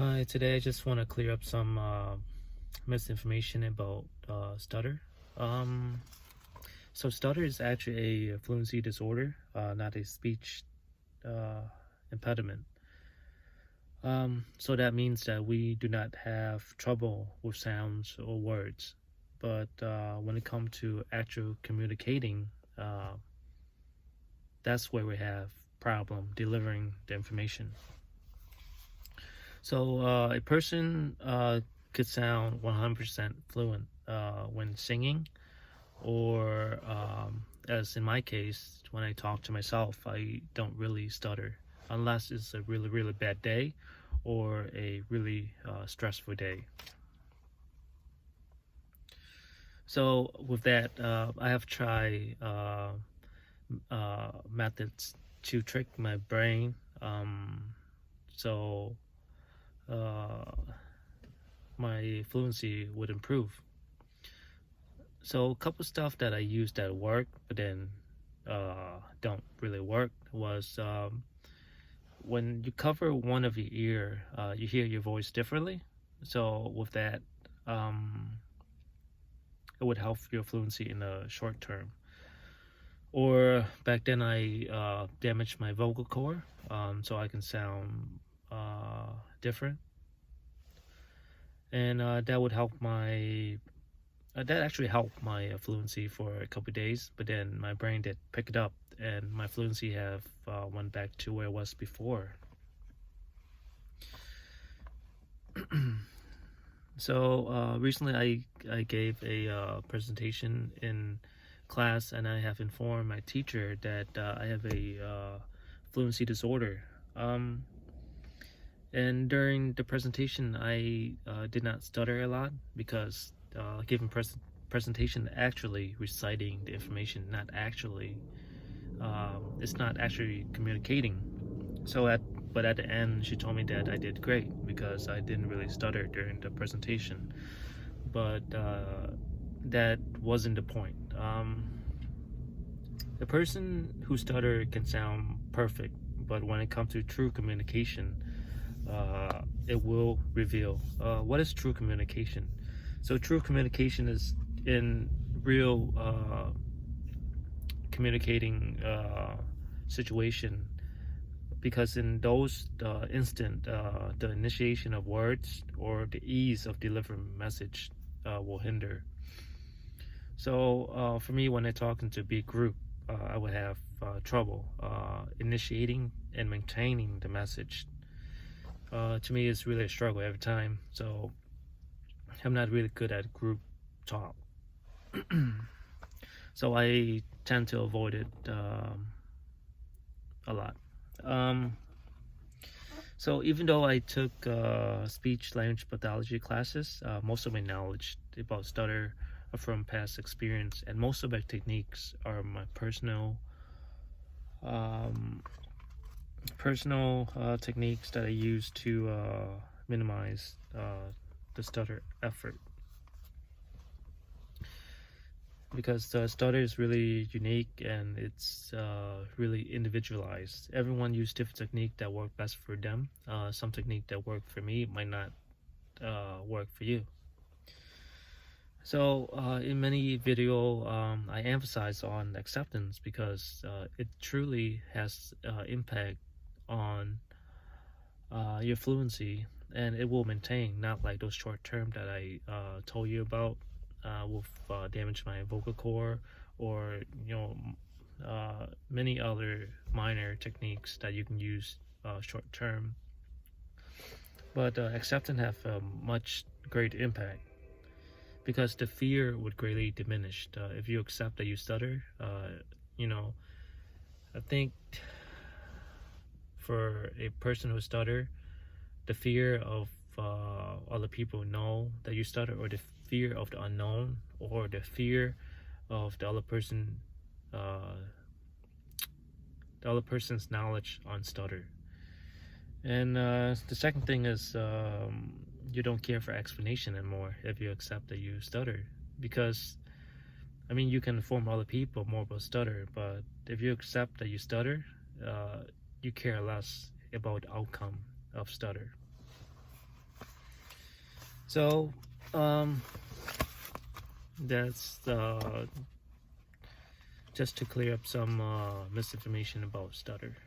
Hi, today I just want to clear up some misinformation about stutter. Um, so stutter is actually a fluency disorder, not a speech uh, impediment. So that means that we do not have trouble with sounds or words, but when it comes to actual communicating, uh, that's where we have problem delivering the information. So a person could sound 100% fluent when singing, or as in my case, when I talk to myself, I don't really stutter unless it's a really, really bad day or a really stressful day. So with that, I have tried methods to trick my brain. So uh, my fluency would improve. So a couple stuff that I used at work, but then don't really work was when you cover one of your ear, you hear your voice differently. So with that, um, it would help your fluency in the short term. Or back then I damaged my vocal cord, so I can sound different, and that would help my that actually helped my fluency for a couple of days, but then my brain did pick it up, and my fluency have went back to where it was before. So recently, I gave a presentation in class, and I have informed my teacher that I have a fluency disorder. And during the presentation, I did not stutter a lot because giving presentation actually reciting the information, not actually it's not actually communicating. But at the end, she told me that I did great because I didn't really stutter during the presentation. But that wasn't the point. The person who stutter can sound perfect, but when it comes to true communication, it will reveal what is true communication. So true communication is in real communicating situation, because in those instant the initiation of words or the ease of delivering message will hinder. So for me, when I talk into a big group, I would have trouble initiating and maintaining the message. To me, it's really a struggle every time. So I'm not really good at group talk. So I tend to avoid it a lot. Um, so even though I took speech language pathology classes, most of my knowledge about stutter are from past experience, and most of my techniques are my um, personal techniques that I use to minimize the stutter effort. Because the stutter is really unique and it's really individualized. Everyone uses different technique that work best for them. Some technique that work for me might not work for you. So in many video, I emphasize on acceptance because it truly has impact on your fluency, and it will maintain, not like those short term that I told you about will damage my vocal cord, or many other minor techniques that you can use short term. But acceptance have a much great impact because the fear would greatly diminish if you accept that you stutter. You know, I think for a person who stutter, the fear of other people know that you stutter, or the fear of the unknown, or the fear of uh, the other person's knowledge on stutter. And the second thing is you don't care for explanation anymore if you accept that you stutter, because I mean you can inform other people more about stutter, but if you accept that you stutter, you care less about the outcome of stutter. So that's just to clear up some misinformation about Stutter.